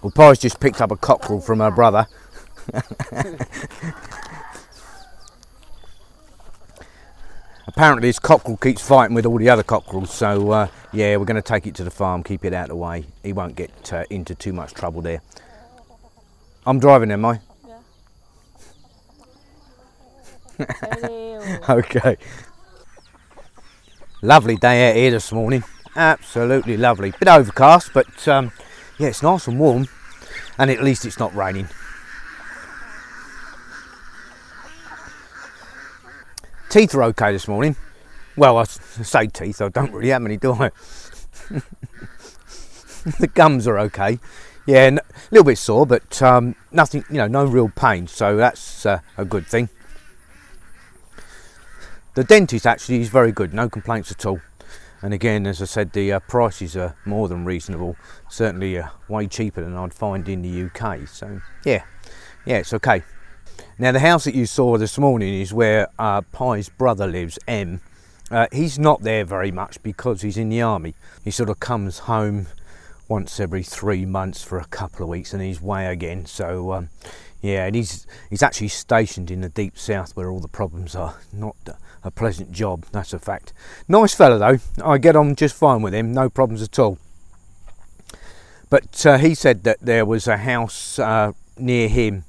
Well, Pi's just picked up a cockerel from her brother. Apparently this cockerel keeps fighting with all the other cockerels, so yeah, we're going to take it to the farm, keep it out of the way. He won't get into too much trouble there. I'm driving, am I? Yeah. Okay. Lovely day out here this morning. Absolutely lovely. Bit overcast, but yeah, it's nice and warm, and at least it's not raining. Teeth are okay this morning. Well, I say teeth, I don't really have any, do I? The gums are okay. Yeah, a little bit sore, but nothing, you know, no real pain, so that's a good thing. The dentist actually is very good, no complaints at all. And again, as I said, the prices are more than reasonable, certainly way cheaper than I'd find in the UK. So yeah, it's okay. Now the house that you saw this morning is where Pi's brother lives, M. He's not there very much because he's in the army. He sort of comes home once every 3 months for a couple of weeks and he's away again. So yeah, and he's actually stationed in the deep south where all the problems are. Not a pleasant job, that's a fact. Nice fella though, I get on just fine with him, no problems at all. But he said that there was a house near him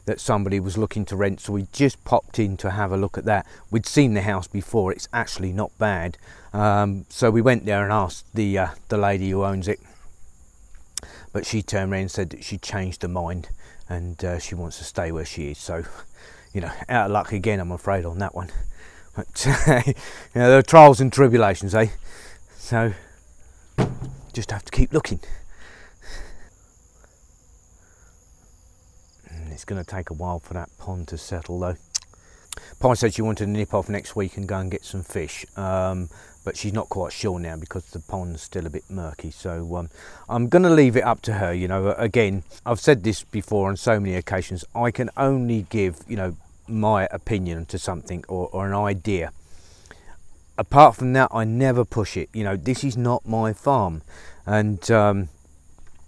that somebody was looking to rent, so we just popped in to have a look at that. We'd seen the house before, it's actually not bad. So we went there and asked the lady who owns it, but she turned around and said that she changed her mind and she wants to stay where she is. So, you know, out of luck again, I'm afraid, on that one. But you know, there are trials and tribulations, eh? So just have to keep looking. It's going to take a while for that pond to settle though. Pi said she wanted to nip off next week and go and get some fish, but she's not quite sure now because the pond's still a bit murky. So I'm going to leave it up to her. You know, again, I've said this before on so many occasions, I can only give, you know, my opinion to something or an idea. Apart from that, I never push it. You know, this is not my farm, and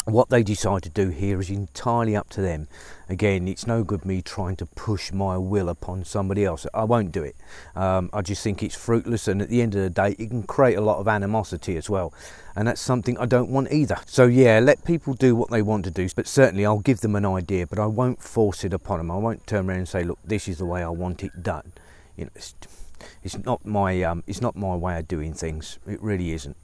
what they decide to do here is entirely up to them. Again, it's no good me trying to push my will upon somebody else. I won't do it. I just think it's fruitless, and at the end of the day it can create a lot of animosity as well, and that's something I don't want either. So yeah, let people do what they want to do, but certainly I'll give them an idea, but I won't force it upon them. I won't turn around and say, look, this is the way I want it done. You know, it's not my way of doing things. It really isn't.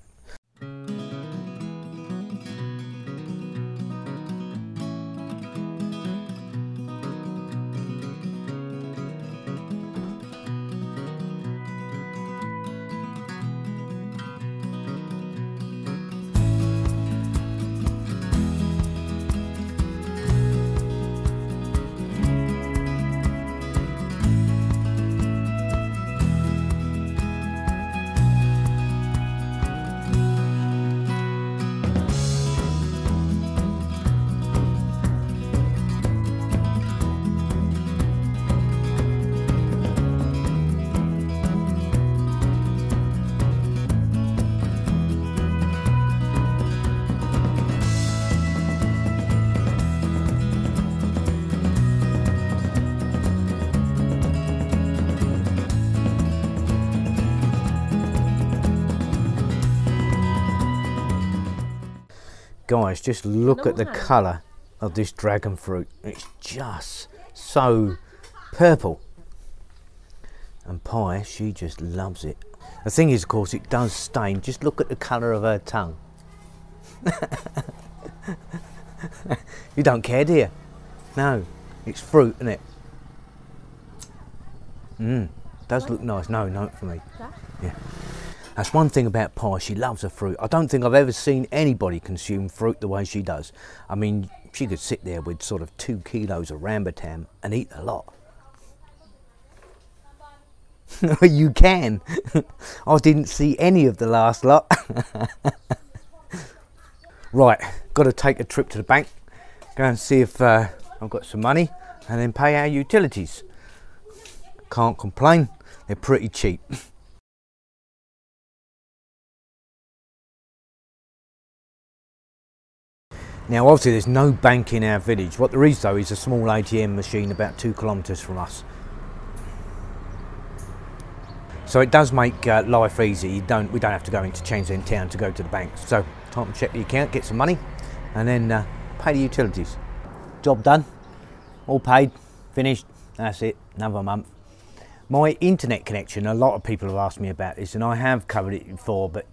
Guys, just look at the colour of this dragon fruit. It's just so purple. And Pi, she just loves it. The thing is, of course, it does stain. Just look at the colour of her tongue. You don't care, do you? No, it's fruit, isn't it? Does look nice. No, not for me. Yeah. That's one thing about Pi, she loves her fruit. I don't think I've ever seen anybody consume fruit the way she does. I mean, she could sit there with sort of 2 kilos of rambutan and eat a lot. You can. I didn't see any of the last lot. Right, got to take a trip to the bank, go and see if I've got some money, and then pay our utilities. Can't complain, they're pretty cheap. Now obviously there's no bank in our village. What there is though is a small ATM machine about 2 kilometres from us. So it does make life easy. We don't have to go into Shenzhen town to go to the bank. So time to check the account, get some money, and then pay the utilities. Job done, all paid, finished. That's it, another month. My internet connection, a lot of people have asked me about this, and I have covered it before, but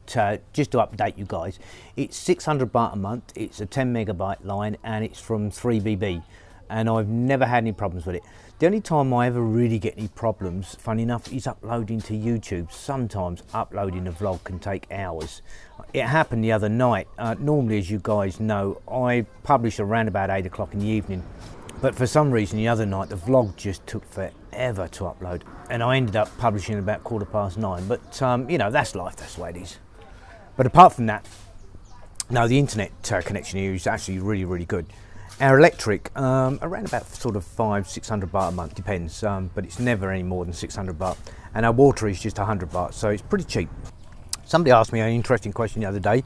just to update you guys, it's 600 baht a month, it's a 10 megabyte line, and it's from 3BB, and I've never had any problems with it. The only time I ever really get any problems, funny enough, is uploading to YouTube. Sometimes uploading a vlog can take hours. It happened the other night. Normally, as you guys know, I publish around about 8 o'clock in the evening. But for some reason the other night the vlog just took forever to upload, and I ended up publishing about 9:15. But you know, that's life, that's the way it is. But apart from that, no, the internet connection here is actually really good. Our electric, around about sort of 500-600 baht a month, depends, but it's never any more than 600 baht. And our water is just 100 baht, so it's pretty cheap. Somebody asked me an interesting question the other day.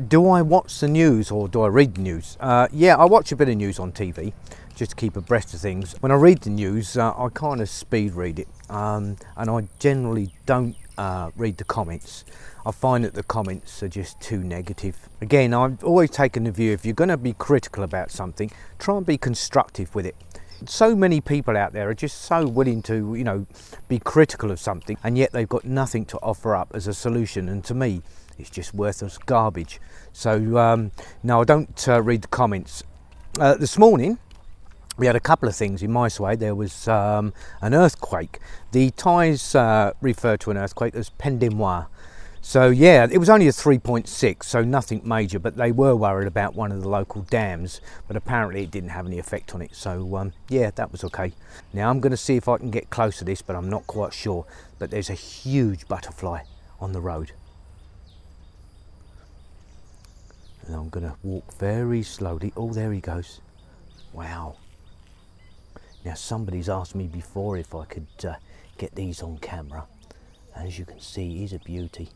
Do I watch the news or do I read the news? Yeah, I watch a bit of news on TV just to keep abreast of things. When I read the news, I kind of speed read it, and I generally don't read the comments. I find that the comments are just too negative. Again, I've always taken the view, if you're going to be critical about something, try and be constructive with it. So many people out there are just so willing to, you know, be critical of something, and yet they've got nothing to offer up as a solution, and to me it's just worthless garbage. So no, I don't read the comments. This morning we had a couple of things in my way. There was an earthquake. The Thais refer to an earthquake as Pendimoir. So yeah, it was only a 3.6, so nothing major, but they were worried about one of the local dams, but apparently it didn't have any effect on it. So yeah, that was okay. Now I'm going to see if I can get close to this, but I'm not quite sure. But there's a huge butterfly on the road. And I'm going to walk very slowly. Oh, there he goes. Wow. Now somebody's asked me before if I could get these on camera. As you can see, he's a beauty.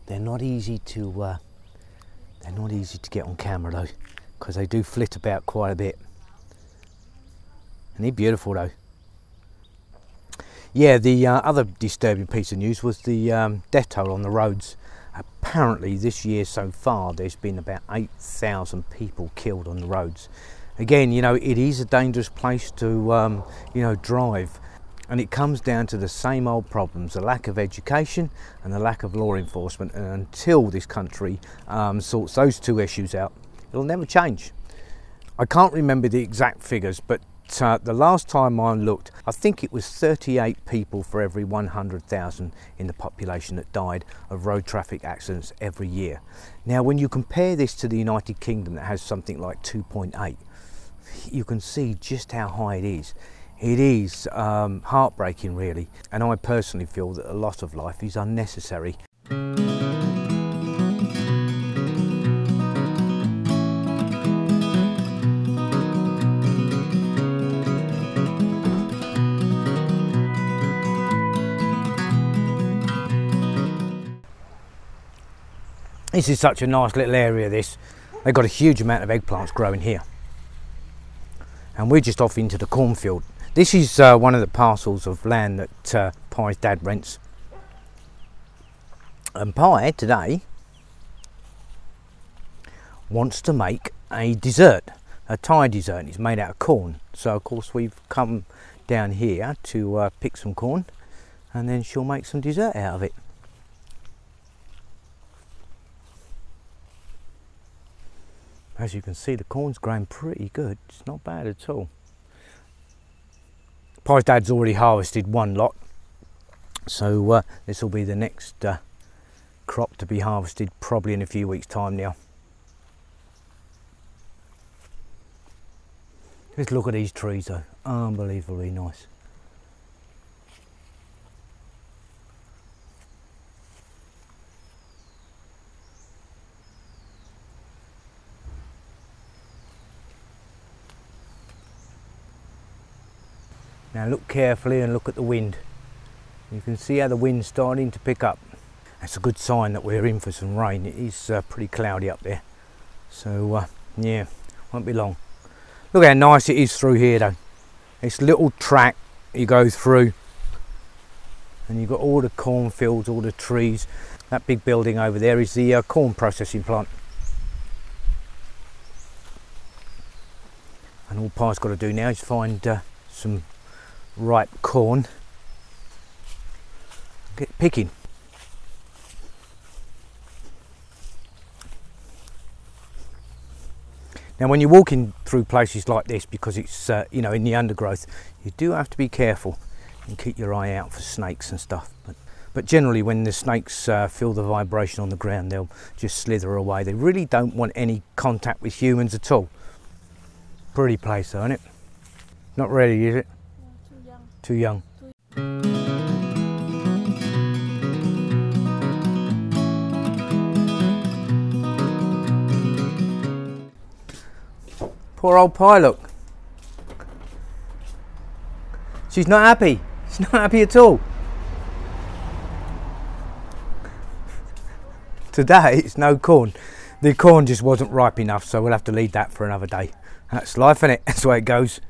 They're not easy to get on camera though, because they do flit about quite a bit. And they're beautiful though. Yeah, the other disturbing piece of news was the death toll on the roads. Apparently this year so far there's been about 8,000 people killed on the roads. Again, you know, it is a dangerous place to you know, drive. And it comes down to the same old problems, the lack of education and the lack of law enforcement. And until this country sorts those two issues out, it'll never change. I can't remember the exact figures, but the last time I looked, I think it was 38 people for every 100,000 in the population that died of road traffic accidents every year. Now, when you compare this to the United Kingdom that has something like 2.8, you can see just how high it is. It is heartbreaking really, and I personally feel that a loss of life is unnecessary. This is such a nice little area, this. They've got a huge amount of eggplants growing here. And we're just off into the cornfield. This is one of the parcels of land that Pi's dad rents. And Pi today wants to make a dessert, a Thai dessert. It's made out of corn. So of course we've come down here to pick some corn, and then she'll make some dessert out of it. As you can see, the corn's growing pretty good. It's not bad at all. Pi's dad's already harvested one lot, so this will be the next crop to be harvested probably in a few weeks' time now. Just look at these trees though, unbelievably nice. Now look carefully and look at the wind. You can see how the wind's starting to pick up. That's a good sign that we're in for some rain. It is pretty cloudy up there. So yeah, won't be long. Look how nice it is through here though. This little track you go through and you've got all the cornfields, all the trees. That big building over there is the corn processing plant. And all Pi's got to do now is find some ripe corn, get picking. Now when you're walking through places like this, because it's you know, in the undergrowth, you do have to be careful and keep your eye out for snakes and stuff. But generally when the snakes feel the vibration on the ground, they'll just slither away. They really don't want any contact with humans at all. Pretty place though, isn't it? Not ready, is it? Yeah, too young. Poor old Pi, look. She's not happy. She's not happy at all. Today it's no corn. The corn just wasn't ripe enough, so we'll have to leave that for another day. That's life, isn't it? That's the way it goes.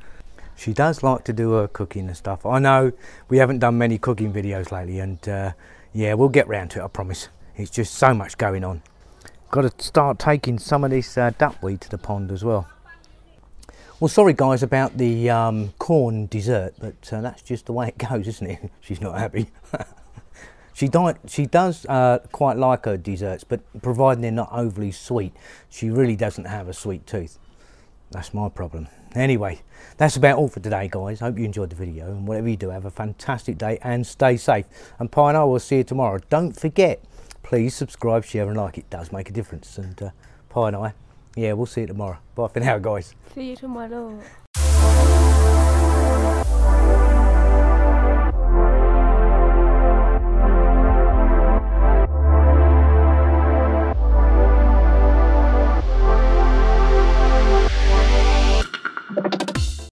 She does like to do her cooking and stuff. I know we haven't done many cooking videos lately, and yeah, we'll get round to it, I promise. It's just so much going on. Got to start taking some of this duckweed to the pond as well. Well, sorry guys about the corn dessert, but that's just the way it goes, isn't it? She's not happy. She does quite like her desserts, but providing they're not overly sweet, she really doesn't have a sweet tooth. That's my problem. Anyway, that's about all for today, guys. Hope you enjoyed the video, and whatever you do, have a fantastic day and stay safe. And Pi and I will see you tomorrow. Don't forget, please subscribe, share and like. It does make a difference. And Pi and I, yeah, we'll see you tomorrow. Bye for now, guys. See you tomorrow.